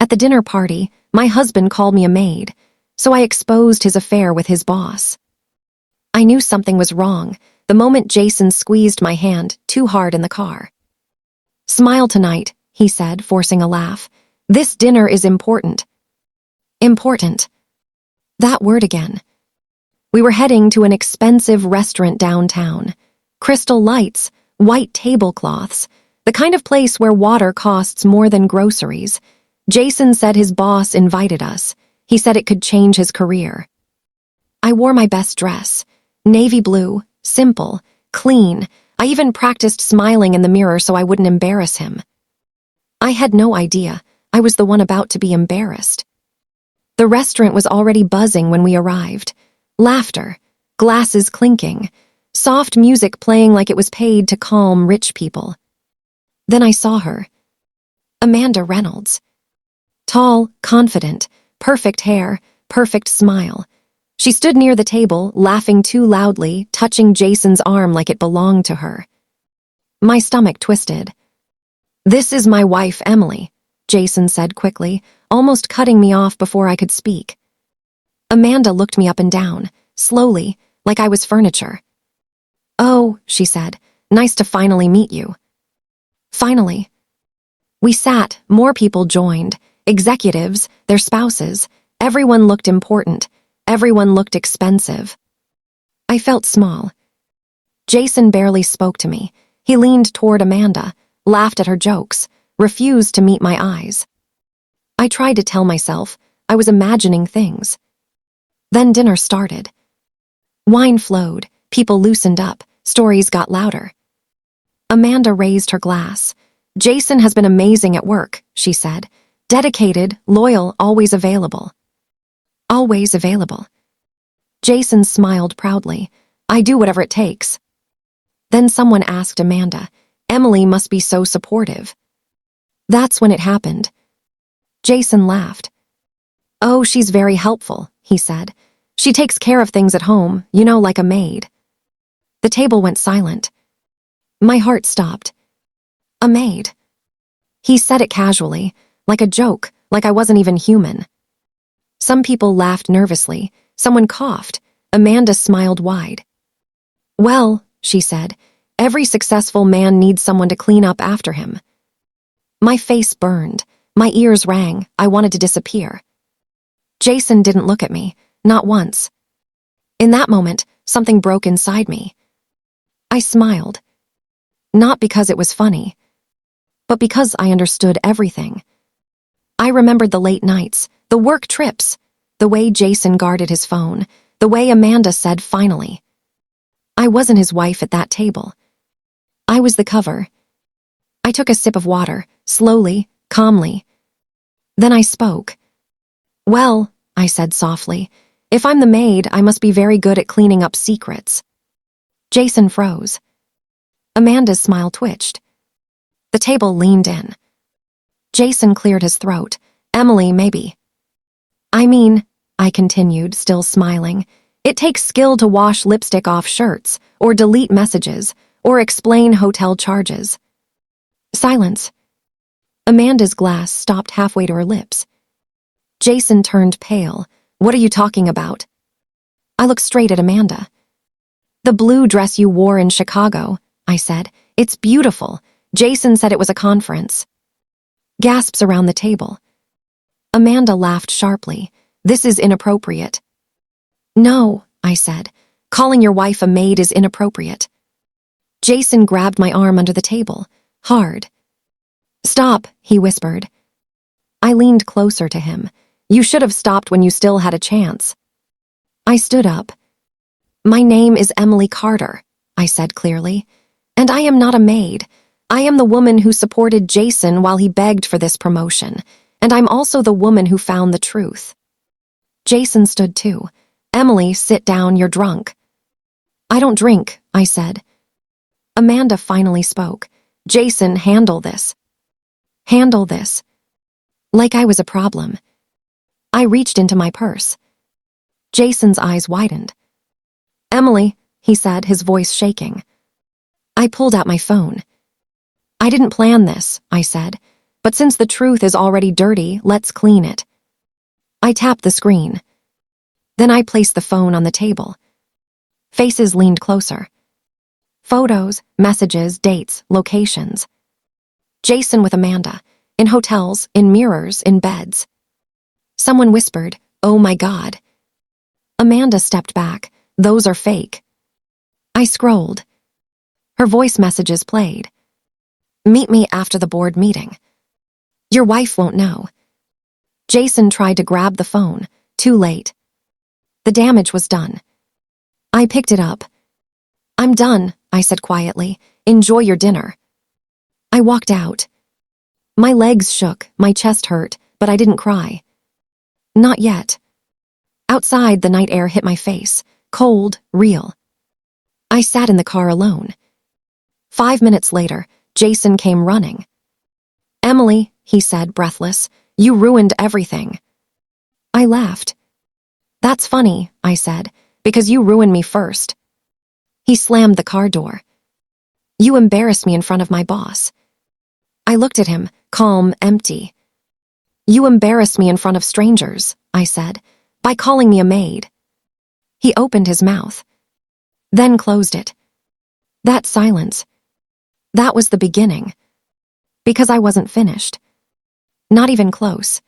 At the dinner party, my husband called me a maid, so I exposed his affair with his boss. I knew something was wrong the moment Jason squeezed my hand too hard in the car. "Smile tonight," he said, forcing a laugh. "This dinner is important." Important. That word again. We were heading to an expensive restaurant downtown. Crystal lights, white tablecloths, the kind of place where water costs more than groceries. Jason said his boss invited us. He said it could change his career. I wore my best dress. Navy blue, simple, clean. I even practiced smiling in the mirror so I wouldn't embarrass him. I had no idea I was the one about to be embarrassed. The restaurant was already buzzing when we arrived. Laughter, glasses clinking, soft music playing like it was paid to calm rich people. Then I saw her. Amanda Reynolds. Tall, confident, perfect hair, perfect smile. She stood near the table, laughing too loudly, touching Jason's arm like it belonged to her. My stomach twisted. "This is my wife, Emily," Jason said quickly, almost cutting me off before I could speak. Amanda looked me up and down, slowly, like I was furniture. "Oh," she said, "nice to finally meet you." Finally. We sat, more people joined, executives, their spouses. Everyone looked important. Everyone looked expensive. I felt small. Jason barely spoke to me. He leaned toward Amanda, laughed at her jokes, refused to meet my eyes. I tried to tell myself I was imagining things. Then dinner started. Wine flowed, people loosened up, stories got louder. Amanda raised her glass. "Jason has been amazing at work," she said. "Dedicated, loyal, always available." Always available. Jason smiled proudly. "I do whatever it takes." Then someone asked Amanda, "Emily must be so supportive." That's when it happened. Jason laughed. "Oh, she's very helpful," he said. "She takes care of things at home, like a maid." The table went silent. My heart stopped. A maid. He said it casually, like a joke, like I wasn't even human. Some people laughed nervously. Someone coughed. Amanda smiled wide. "Well," she said, "every successful man needs someone to clean up after him." My face burned. My ears rang. I wanted to disappear. Jason didn't look at me, not once. In that moment, something broke inside me. I smiled. Not because it was funny, but because I understood everything. I remembered the late nights, the work trips, the way Jason guarded his phone, the way Amanda said finally. I wasn't his wife at that table. I was the cover. I took a sip of water, slowly, calmly. Then I spoke. "Well," I said softly, "if I'm the maid, I must be very good at cleaning up secrets." Jason froze. Amanda's smile twitched. The table leaned in. Jason cleared his throat. "Emily, maybe." "I mean," I continued, still smiling, "it takes skill to wash lipstick off shirts, or delete messages, or explain hotel charges." Silence. Amanda's glass stopped halfway to her lips. Jason turned pale. "What are you talking about?" I looked straight at Amanda. "The blue dress you wore in Chicago," I said. "It's beautiful. Jason said it was a conference." Gasps around the table. Amanda laughed sharply. "This is inappropriate." "No," I said. "Calling your wife a maid is inappropriate." Jason grabbed my arm under the table, hard. "Stop," he whispered. I leaned closer to him. "You should have stopped when you still had a chance." I stood up. "My name is Emily Carter," I said clearly. "And I am not a maid. I am the woman who supported Jason while he begged for this promotion. And I'm also the woman who found the truth." Jason stood too. "Emily, sit down, you're drunk." "I don't drink," I said. Amanda finally spoke. "Jason, handle this." Handle this. Like I was a problem. I reached into my purse. Jason's eyes widened. "Emily," he said, his voice shaking. I pulled out my phone. "I didn't plan this," I said. But since the truth is already dirty, let's clean it. I tapped the screen. Then I placed the phone on the table. Faces leaned closer. Photos, messages, dates, locations. Jason with Amanda, in hotels, in mirrors, in beds. Someone whispered, "Oh my God." Amanda stepped back. "Those are fake." I scrolled. Her voice messages played. "Meet me after the board meeting. Your wife won't know." Jason tried to grab the phone. Too late. The damage was done. I picked it up. "I'm done," I said quietly. "Enjoy your dinner." I walked out. My legs shook, my chest hurt, but I didn't cry. Not yet. Outside, the night air hit my face. Cold, real. I sat in the car alone. 5 minutes later, Jason came running. "Emily," he said, breathless, "you ruined everything." I laughed. "That's funny," I said, "because you ruined me first." He slammed the car door. "You embarrassed me in front of my boss." I looked at him, calm, empty. "You embarrassed me in front of strangers," I said, "by calling me a maid." He opened his mouth, then closed it. That silence, that was the beginning. Because I wasn't finished. Not even close.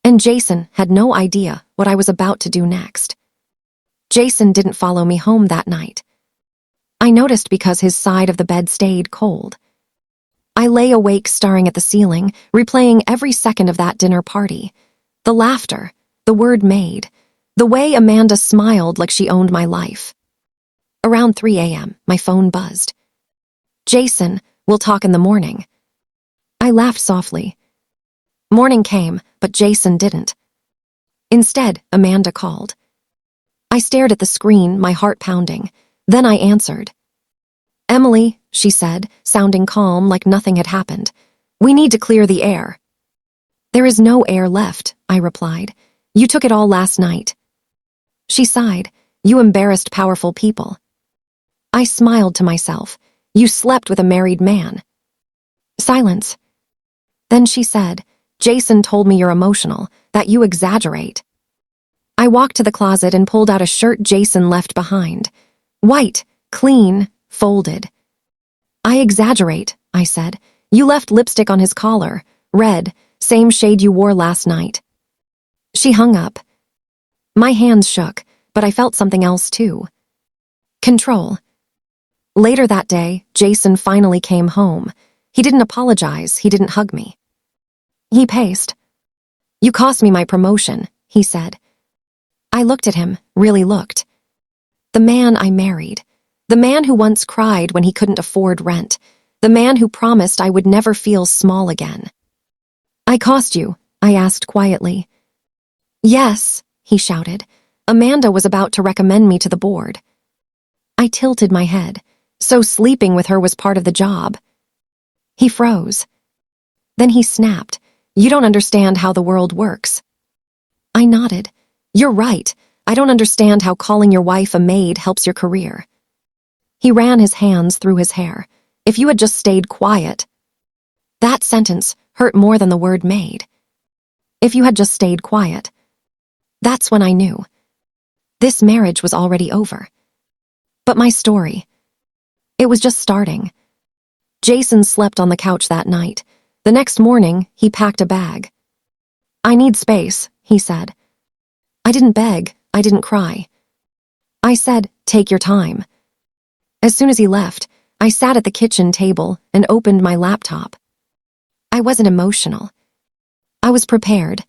And Jason had no idea what I was about to do next. Jason didn't follow me home that night. I noticed because his side of the bed stayed cold. I lay awake staring at the ceiling, replaying every second of that dinner party. The laughter, the word "maid," the way Amanda smiled like she owned my life. Around 3 a.m., my phone buzzed. "Jason, we'll talk in the morning." I laughed softly. Morning came, but Jason didn't. Instead, Amanda called. I stared at the screen, my heart pounding. Then I answered. "Emily," she said, sounding calm like nothing had happened. "We need to clear the air." "There is no air left," I replied. "You took it all last night." She sighed. "You embarrassed powerful people." I smiled to myself. "You slept with a married man." Silence. Then she said, "Jason told me you're emotional, that you exaggerate." I walked to the closet and pulled out a shirt Jason left behind. White, clean, folded. "I exaggerate," I said. "You left lipstick on his collar, red, same shade you wore last night." She hung up. My hands shook, but I felt something else too. Control. Later that day, Jason finally came home. He didn't apologize, he didn't hug me. He paced. "You cost me my promotion," he said. I looked at him, really looked. The man I married. The man who once cried when he couldn't afford rent. The man who promised I would never feel small again. "I cost you?" I asked quietly. "Yes," he shouted. "Amanda was about to recommend me to the board." I tilted my head. So sleeping with her was part of the job. He froze. Then he snapped. "You don't understand how the world works." I nodded. "You're right. I don't understand how calling your wife a maid helps your career." He ran his hands through his hair. "If you had just stayed quiet." That sentence hurt more than the word maid. If you had just stayed quiet. That's when I knew. This marriage was already over. But my story, it was just starting. Jason slept on the couch that night. The next morning, he packed a bag. "I need space," he said. I didn't beg, I didn't cry. I said, "Take your time." As soon as he left, I sat at the kitchen table and opened my laptop. I wasn't emotional. I was prepared.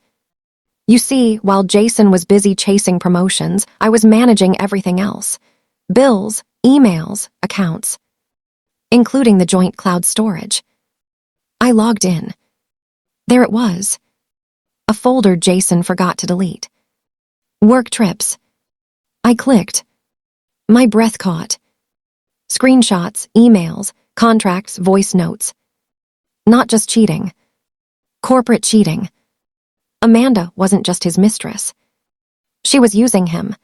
You see, while Jason was busy chasing promotions, I was managing everything else. Bills, emails, accounts. Including the joint cloud storage. I logged in. There it was. A folder Jason forgot to delete. Work trips. I clicked. My breath caught. Screenshots, emails, contracts, voice notes. Not just cheating. Corporate cheating. Amanda wasn't just his mistress. She was using him.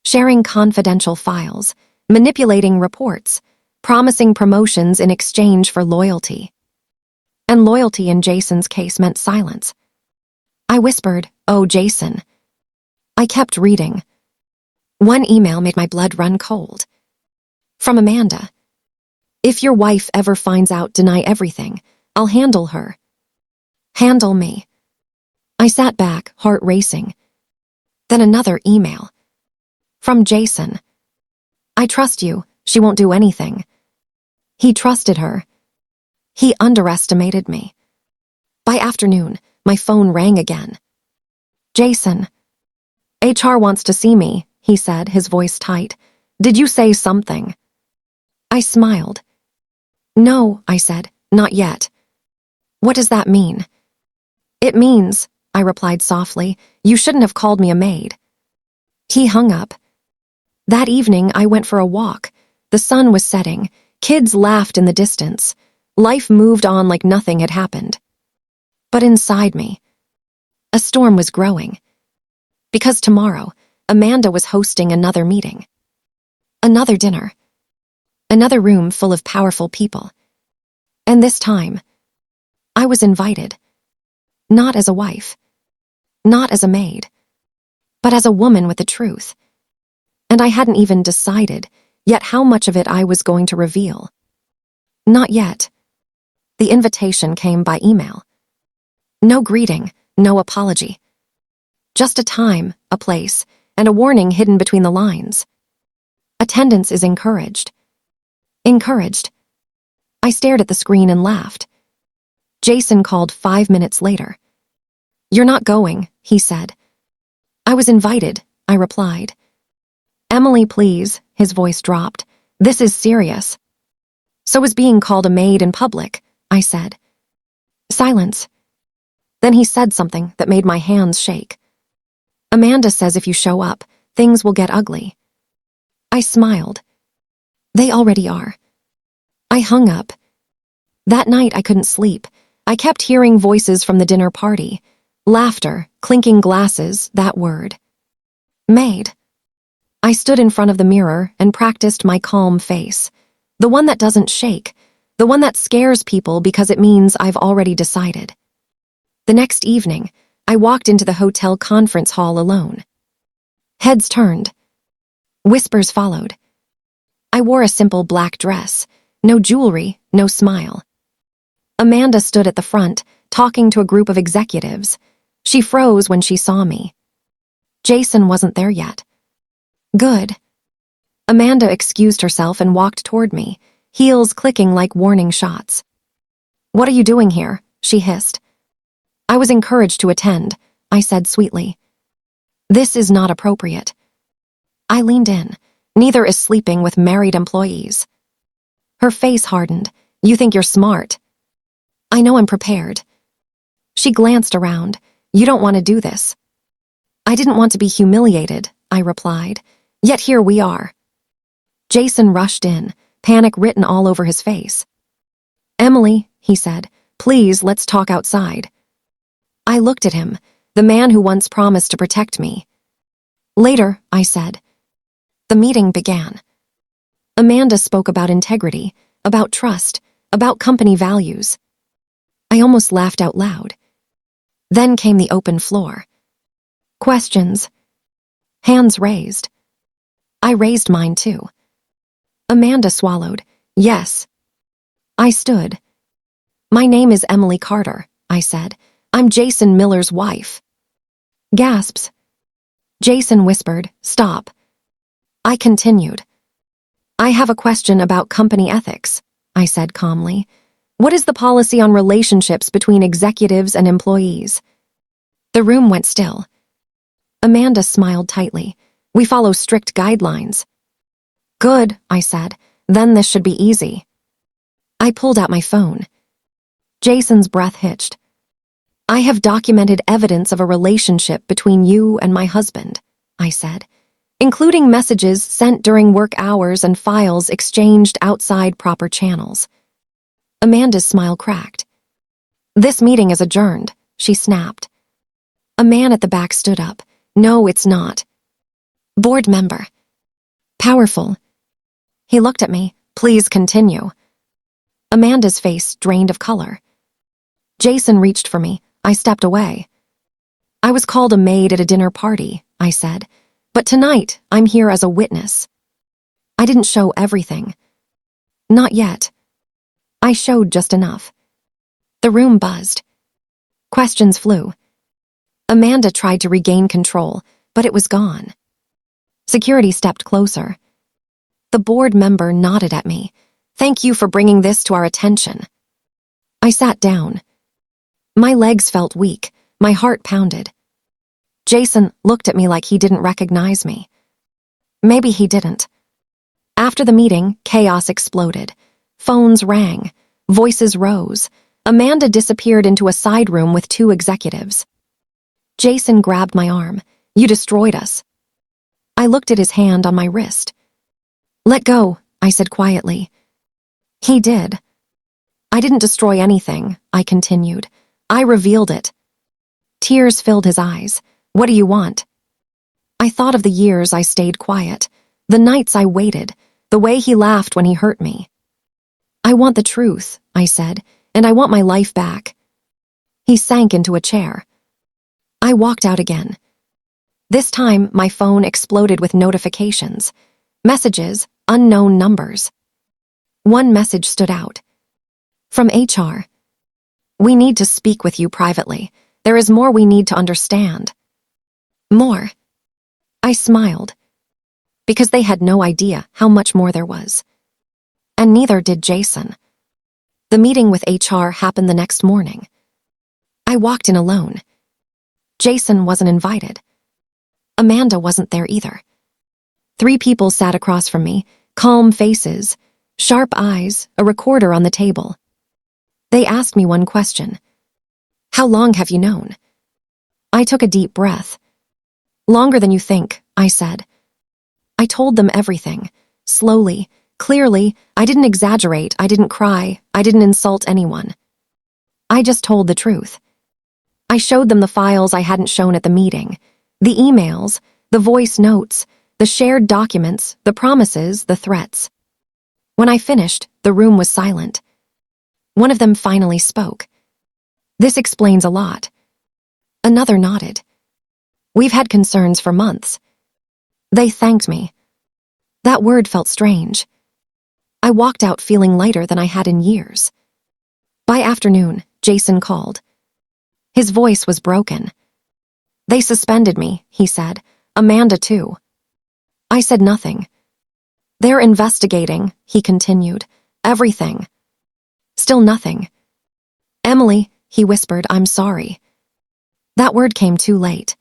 Sharing confidential files, manipulating reports, promising promotions in exchange for loyalty. And loyalty in Jason's case meant silence. I whispered, "Oh, Jason." I kept reading. One email made my blood run cold. From Amanda. "If your wife ever finds out, deny everything. I'll handle her." Handle me. I sat back, heart racing. Then another email. From Jason. "I trust you. She won't do anything." He trusted her. He underestimated me. By afternoon, my phone rang again. "Jason." "HR wants to see me," he said, his voice tight. "Did you say something?" I smiled. "No," I said, "not yet." "What does that mean?" "It means," I replied softly, "you shouldn't have called me a maid." He hung up. That evening, I went for a walk. The sun was setting. Kids laughed in the distance. Life moved on like nothing had happened. But inside me, a storm was growing. Because tomorrow, Amanda was hosting another meeting. Another dinner. Another room full of powerful people. And this time, I was invited. Not as a wife. Not as a maid. But as a woman with the truth. And I hadn't even decided yet how much of it I was going to reveal. Not yet. The invitation came by email. No greeting, no apology. Just a time, a place, and a warning hidden between the lines. Attendance is encouraged. Encouraged. I stared at the screen and laughed. Jason called 5 minutes later. "You're not going," he said. "I was invited," I replied. "Emily, please," his voice dropped. "This is serious." "So is being called a maid in public," I said. Silence. Then he said something that made my hands shake. "Amanda says if you show up, things will get ugly." I smiled. They already are. I hung up. That night I couldn't sleep. I kept hearing voices from the dinner party. Laughter, clinking glasses, that word. Maid. I stood in front of the mirror and practiced my calm face. The one that doesn't shake. The one that scares people because it means I've already decided. The next evening, I walked into the hotel conference hall alone. Heads turned. Whispers followed. I wore a simple black dress. No jewelry, no smile. Amanda stood at the front, talking to a group of executives. She froze when she saw me. Jason wasn't there yet. Good. Amanda excused herself and walked toward me, heels clicking like warning shots. "What are you doing here?" she hissed. "I was encouraged to attend," I said sweetly. "This is not appropriate." I leaned in. "Neither is sleeping with married employees." Her face hardened. "You think you're smart." "I know I'm prepared." She glanced around. "You don't want to do this." "I didn't want to be humiliated," I replied. "Yet here we are." Jason rushed in, panic written all over his face. "Emily," he said, "please, let's talk outside." I looked at him, the man who once promised to protect me. "Later," I said. The meeting began. Amanda spoke about integrity, about trust, about company values. I almost laughed out loud. Then came the open floor. Questions. Hands raised. I raised mine too. Amanda swallowed. "Yes." I stood. "My name is Emily Carter," I said. "I'm Jason Miller's wife." Gasps. Jason whispered, "Stop." I continued. "I have a question about company ethics," I said calmly. "What is the policy on relationships between executives and employees?" The room went still. Amanda smiled tightly. "We follow strict guidelines." "Good," I said. "Then this should be easy." I pulled out my phone. Jason's breath hitched. "I have documented evidence of a relationship between you and my husband," I said, "including messages sent during work hours and files exchanged outside proper channels." Amanda's smile cracked. "This meeting is adjourned," she snapped. A man at the back stood up. "No, it's not." Board member. Powerful. He looked at me. "Please continue." Amanda's face drained of color. Jason reached for me. I stepped away. I was called a maid at a dinner party, I said, but tonight I'm here as a witness. I didn't show everything. Not yet. I showed just enough. The room buzzed. Questions flew. Amanda tried to regain control, but it was gone. Security stepped closer. The board member nodded at me. Thank you for bringing this to our attention. I sat down. My legs felt weak. My heart pounded. Jason looked at me like he didn't recognize me. Maybe he didn't. After the meeting, chaos exploded. Phones rang. Voices rose. Amanda disappeared into a side room with 2 executives. Jason grabbed my arm. You destroyed us. I looked at his hand on my wrist. Let go, I said quietly. He did. I didn't destroy anything, I continued. I revealed it. Tears filled his eyes. What do you want? I thought of the years I stayed quiet, the nights I waited, the way he laughed when he hurt me. I want the truth, I said, and I want my life back. He sank into a chair. I walked out again. This time, my phone exploded with notifications. Messages, unknown numbers. One message stood out. From HR. We need to speak with you privately. There is more we need to understand. More. I smiled. Because they had no idea how much more there was. And neither did Jason. The meeting with HR happened the next morning. I walked in alone. Jason wasn't invited. Amanda wasn't there either. 3 people sat across from me, calm faces, sharp eyes, a recorder on the table. They asked me one question. How long have you known? I took a deep breath. Longer than you think, I said. I told them everything, slowly, clearly. I didn't exaggerate, I didn't cry, I didn't insult anyone. I just told the truth. I showed them the files I hadn't shown at the meeting, the emails, the voice notes, the shared documents, the promises, the threats. When I finished, the room was silent. One of them finally spoke. This explains a lot. Another nodded. We've had concerns for months. They thanked me. That word felt strange. I walked out feeling lighter than I had in years. By afternoon, Jason called. His voice was broken. They suspended me, he said. Amanda too. I said nothing. They're investigating, he continued. Everything. Still nothing. Emily, he whispered, I'm sorry. That word came too late.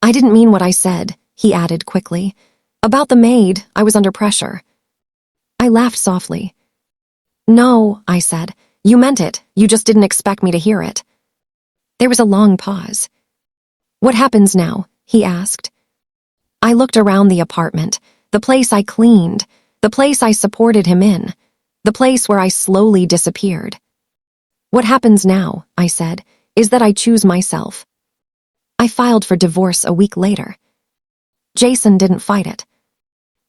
I didn't mean what I said, he added quickly. About the maid, I was under pressure. I laughed softly. No, I said. You meant it. You just didn't expect me to hear it. There was a long pause. What happens now? He asked. I looked around the apartment, the place I cleaned, the place I supported him in, the place where I slowly disappeared. What happens now, I said, is that I choose myself. I filed for divorce a week later. Jason didn't fight it.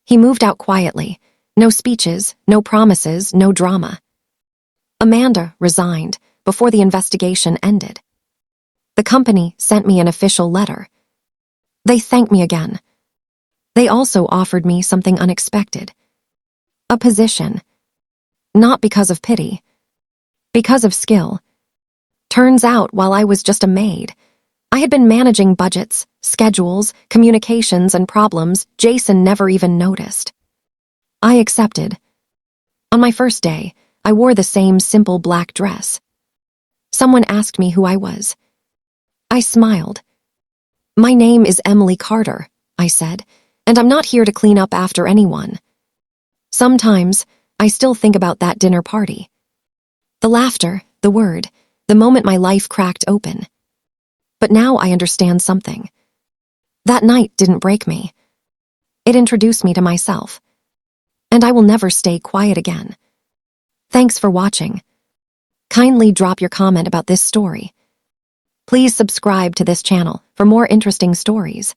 He moved out quietly. No speeches, no promises, no drama. Amanda resigned before the investigation ended. The company sent me an official letter. They thanked me again. They also offered me something unexpected. A position. Not because of pity. Because of skill. Turns out, while I was just a maid, I had been managing budgets, schedules, communications, and problems Jason never even noticed. I accepted. On my first day, I wore the same simple black dress. Someone asked me who I was. I smiled. My name is Emily Carter, I said, and I'm not here to clean up after anyone. Sometimes, I still think about that dinner party. The laughter, the word, the moment my life cracked open. But now I understand something. That night didn't break me. It introduced me to myself. And I will never stay quiet again. Thanks for watching. Kindly drop your comment about this story. Please subscribe to this channel for more interesting stories.